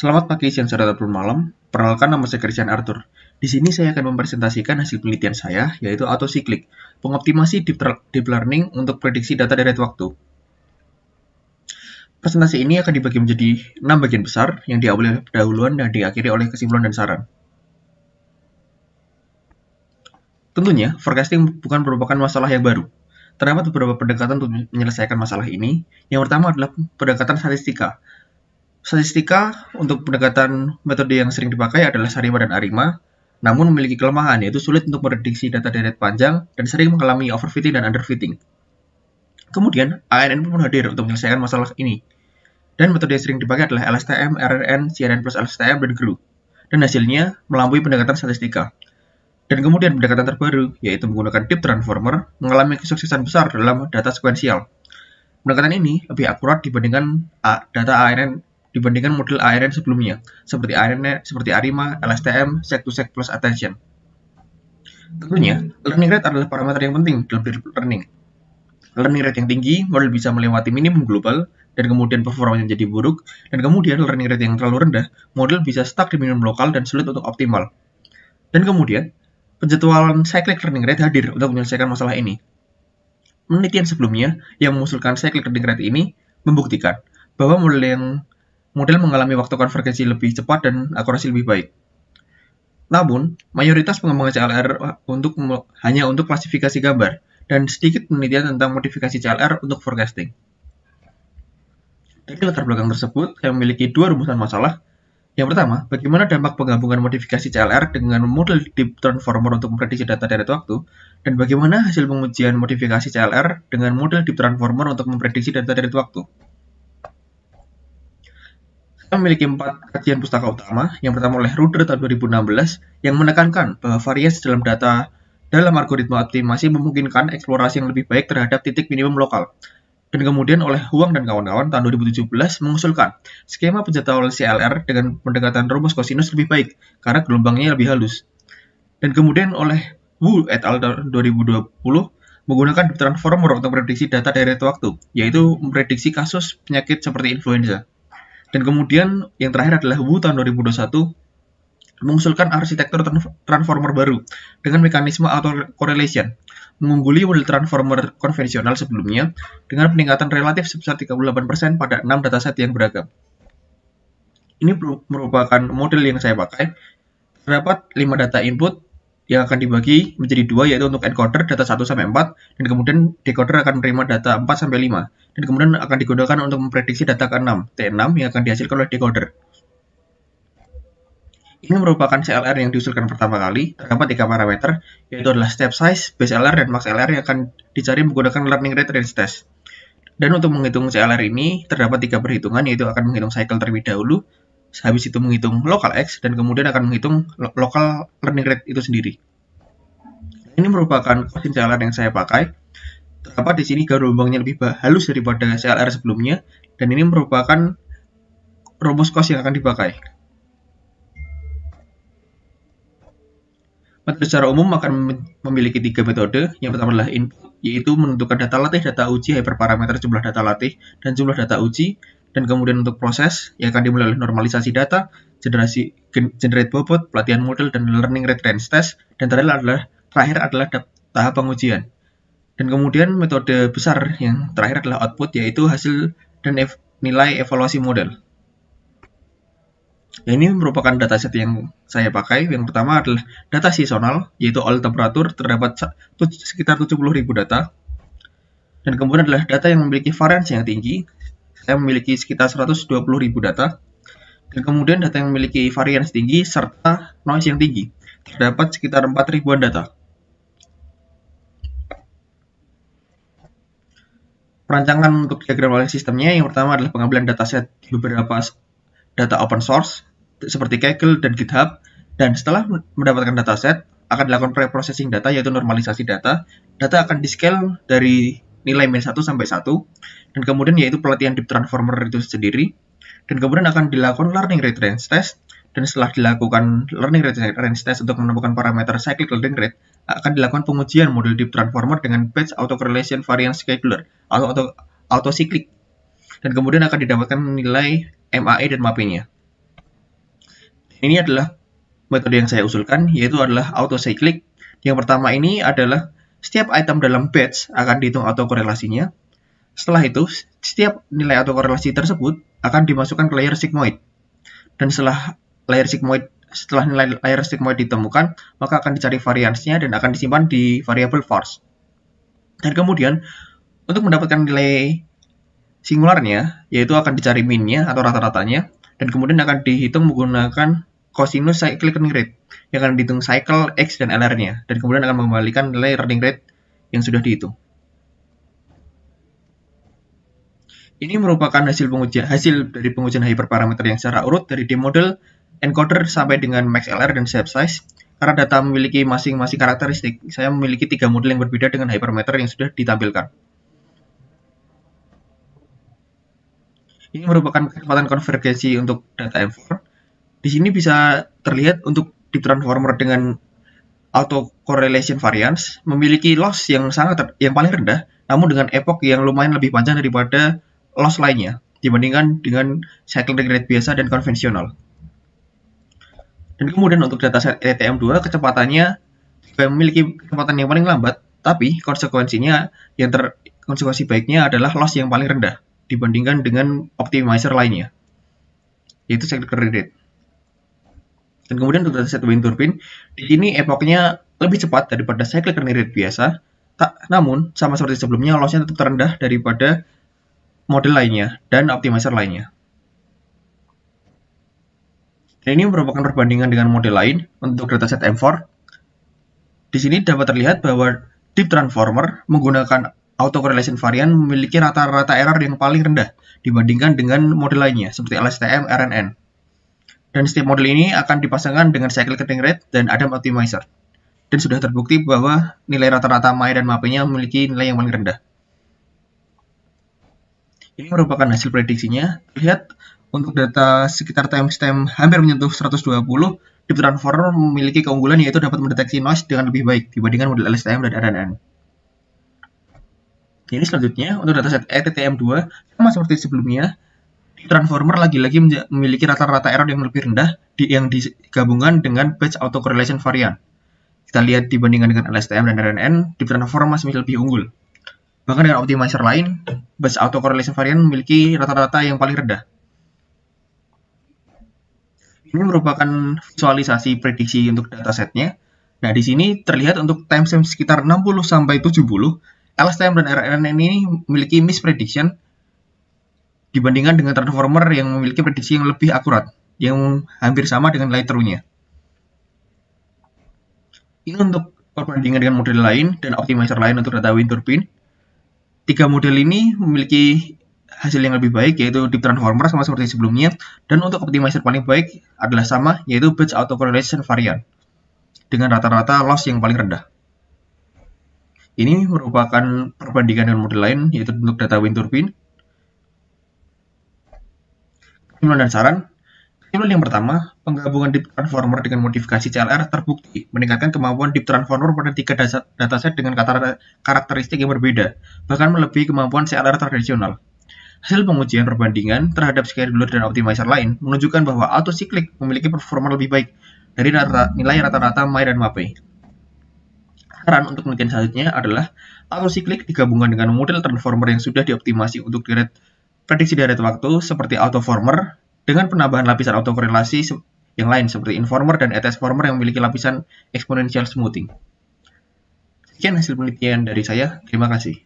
Selamat pagi, siang, sore, ataupun malam. Perkenalkan, nama saya Christian Arthur. Di sini saya akan mempresentasikan hasil penelitian saya, yaitu autocyclic, pengoptimasi deep learning untuk prediksi data deret waktu. Presentasi ini akan dibagi menjadi 6 bagian besar, yang diawali oleh pendahuluan dan diakhiri oleh kesimpulan dan saran. Tentunya, forecasting bukan merupakan masalah yang baru. Terdapat beberapa pendekatan untuk menyelesaikan masalah ini. Yang pertama adalah pendekatan statistika. Statistika untuk pendekatan metode yang sering dipakai adalah Sarima dan Arima, namun memiliki kelemahan, yaitu sulit untuk memprediksi data deret panjang dan sering mengalami overfitting dan underfitting. Kemudian, ANN pun hadir untuk menyelesaikan masalah ini. Dan metode yang sering dipakai adalah LSTM, RNN, CNN plus LSTM, dan GRU. Dan hasilnya melampaui pendekatan statistika. Dan kemudian pendekatan terbaru, yaitu menggunakan Deep Transformer, mengalami kesuksesan besar dalam data sekuensial. Pendekatan ini lebih akurat dibandingkan data ANN dibandingkan model ANN sebelumnya, seperti Arima, LSTM, Seg-to-Seg plus attention. Tentunya, learning rate adalah parameter yang penting dalam deep learning. Learning rate yang tinggi, model bisa melewati minimum global, dan kemudian performanya menjadi buruk, dan kemudian learning rate yang terlalu rendah, model bisa stuck di minimum lokal dan sulit untuk optimal. Dan kemudian, penjadwalan cyclic learning rate hadir untuk menyelesaikan masalah ini. Penelitian sebelumnya yang mengusulkan cyclic learning rate ini membuktikan bahwa model mengalami waktu konvergensi lebih cepat dan akurasi lebih baik. Namun, mayoritas pengembangan CLR hanya untuk klasifikasi gambar, dan sedikit penelitian tentang modifikasi CLR untuk forecasting. Dari latar belakang tersebut, saya memiliki dua rumusan masalah. Yang pertama, bagaimana dampak penggabungan modifikasi CLR dengan model Deep Transformer untuk memprediksi data deret waktu, dan bagaimana hasil pengujian modifikasi CLR dengan model Deep Transformer untuk memprediksi data deret waktu. Kita memiliki 4 kajian pustaka utama. Yang pertama oleh Ruder tahun 2016 yang menekankan bahwa variasi dalam data dalam algoritma optimasi memungkinkan eksplorasi yang lebih baik terhadap titik minimum lokal. Dan kemudian oleh Huang dan kawan-kawan tahun 2017 mengusulkan skema penjadwalan CLR dengan pendekatan rumus kosinus lebih baik karena gelombangnya lebih halus. Dan kemudian oleh Wu et al. Tahun 2020 menggunakan Deep Transformer untuk memprediksi data deret waktu, yaitu memprediksi kasus penyakit seperti influenza. Dan kemudian yang terakhir adalah Wu tahun 2021 mengusulkan arsitektur transformer baru dengan mekanisme autocorrelation, mengungguli model transformer konvensional sebelumnya dengan peningkatan relatif sebesar 38% pada 6 dataset yang beragam. Ini merupakan model yang saya pakai. Terdapat 5 data input yang akan dibagi menjadi 2, yaitu untuk encoder data 1-4, dan kemudian decoder akan menerima data 4-5, dan kemudian akan digunakan untuk memprediksi data ke-6, T6, yang akan dihasilkan oleh decoder. Ini merupakan CLR yang diusulkan pertama kali. Terdapat 3 parameter, yaitu adalah step size, base LR, dan max LR yang akan dicari menggunakan learning rate range test. Dan untuk menghitung CLR ini, terdapat 3 perhitungan, yaitu akan menghitung cycle terlebih dahulu, habis itu menghitung local X, dan kemudian akan menghitung local learning rate itu sendiri. Ini merupakan kosin CLR yang saya pakai. Terdapat di sini gelombangnya lebih halus daripada CLR sebelumnya, dan ini merupakan rumus cos yang akan dipakai. Metode secara umum akan memiliki 3 metode. Yang pertama adalah input, yaitu menentukan data latih, data uji, hyperparameter jumlah data latih, dan jumlah data uji. Dan kemudian untuk proses, yang akan dimulai oleh normalisasi data, generate bobot, pelatihan model, dan learning rate range test. Dan terakhir adalah tahap pengujian. Dan kemudian metode besar yang terakhir adalah output, yaitu hasil dan nilai evaluasi model. Ini merupakan dataset yang saya pakai. Yang pertama adalah data seasonal, yaitu all temperatur, terdapat sekitar 70.000 data. Dan kemudian adalah data yang memiliki variance yang tinggi, saya memiliki sekitar 120.000 data. Dan kemudian data yang memiliki variance tinggi serta noise yang tinggi, terdapat sekitar 4.000-an data. Perancangan untuk diagram oleh sistemnya, yang pertama adalah pengambilan dataset di beberapa data open source seperti Kaggle dan GitHub, dan setelah mendapatkan dataset akan dilakukan pre-processing data, yaitu normalisasi data. Data akan di-scale dari nilai min 1 sampai 1, dan kemudian yaitu pelatihan Deep Transformer itu sendiri, dan kemudian akan dilakukan learning rate range test, dan setelah dilakukan learning rate range test untuk menemukan parameter cyclic learning rate, akan dilakukan pengujian model Deep Transformer dengan batch autocorrelation variance scheduler atau autocyclic, dan kemudian akan didapatkan nilai MAE dan MAP-nya. Ini adalah metode yang saya usulkan, yaitu adalah autocyclic. Yang pertama ini adalah setiap item dalam batch akan dihitung autokorelasinya. Setelah itu, setiap nilai autokorelasi tersebut akan dimasukkan ke layer sigmoid. Dan setelah nilai layer sigmoid ditemukan, maka akan dicari variansnya dan akan disimpan di variabel vars. Dan kemudian, untuk mendapatkan nilai singularnya, yaitu akan dicari min-nya atau rata-ratanya, dan kemudian akan dihitung menggunakan cosinus cyclic running rate, yang akan dihitung cycle X dan LR-nya, dan kemudian akan mengembalikan nilai running rate yang sudah dihitung. Ini merupakan hasil dari pengujian hyperparameter yang secara urut dari D-model, encoder sampai dengan max LR dan shape size. Karena data memiliki masing-masing karakteristik, saya memiliki 3 model yang berbeda dengan hypermeter yang sudah ditampilkan. Ini merupakan kecepatan konvergensi untuk data M4. Di sini bisa terlihat untuk deep transformer dengan autocorrelation variance memiliki loss yang paling rendah, namun dengan epoch yang lumayan lebih panjang daripada loss lainnya dibandingkan dengan cycle rate biasa dan konvensional. Dan kemudian untuk dataset ETM2 kecepatannya memiliki kecepatan yang paling lambat, tapi konsekuensi baiknya adalah loss yang paling rendah dibandingkan dengan optimizer lainnya, yaitu cycle rate. Dan kemudian untuk dataset wind turbine, di sini epochnya lebih cepat daripada cyclic running rate biasa, namun sama seperti sebelumnya, loss-nya tetap terendah daripada model lainnya dan optimizer lainnya. Dan ini merupakan perbandingan dengan model lain untuk dataset M4. Di sini dapat terlihat bahwa deep transformer menggunakan autocorrelation variant memiliki rata-rata error yang paling rendah dibandingkan dengan model lainnya seperti LSTM, RNN. Dan setiap model ini akan dipasangkan dengan cycle running rate dan Adam optimizer. Dan sudah terbukti bahwa nilai rata-rata MAE dan MAPE-nya memiliki nilai yang paling rendah. Ini merupakan hasil prediksinya. Lihat untuk data sekitar timestamp hampir menyentuh 120, deep transformer memiliki keunggulan yaitu dapat mendeteksi noise dengan lebih baik dibandingkan model LSTM dan RNN. Ini selanjutnya untuk dataset ETTM2 sama seperti sebelumnya. Transformer lagi-lagi memiliki rata-rata error yang lebih rendah yang digabungkan dengan batch autocorrelation variant. Kita lihat dibandingkan dengan LSTM dan RNN, deep transformer masih lebih unggul. Bahkan dengan optimizer lain, batch autocorrelation variant memiliki rata-rata yang paling rendah. Ini merupakan visualisasi prediksi untuk datasetnya. Nah, di sini terlihat untuk timestamp sekitar 60-70, LSTM dan RNN ini memiliki misprediction dibandingkan dengan transformer yang memiliki prediksi yang lebih akurat, yang hampir sama dengan nilai true-nya. Ini untuk perbandingan dengan model lain dan optimizer lain untuk data wind turbine. 3 model ini memiliki hasil yang lebih baik, yaitu deep transformer sama seperti sebelumnya, dan untuk optimizer paling baik adalah sama, yaitu batch autocorrelation variant, dengan rata-rata loss yang paling rendah. Ini merupakan perbandingan dengan model lain, yaitu untuk data wind turbine. Kesimpulan dan saran. Kesimpulan yang pertama, penggabungan deep transformer dengan modifikasi CLR terbukti meningkatkan kemampuan deep transformer pada 3 dataset dengan karakteristik yang berbeda, bahkan melebihi kemampuan CLR tradisional. Hasil pengujian perbandingan terhadap scheduler dan optimizer lain menunjukkan bahwa autocyclic memiliki performa lebih baik dari nilai rata-rata MAE dan MAPE. Saran untuk penelitian selanjutnya adalah autocyclic digabungkan dengan model transformer yang sudah dioptimasi untuk prediksi deret waktu seperti autoformer dengan penambahan lapisan autokorelasi yang lain seperti informer dan ETS former yang memiliki lapisan exponential smoothing. Sekian hasil penelitian dari saya. Terima kasih.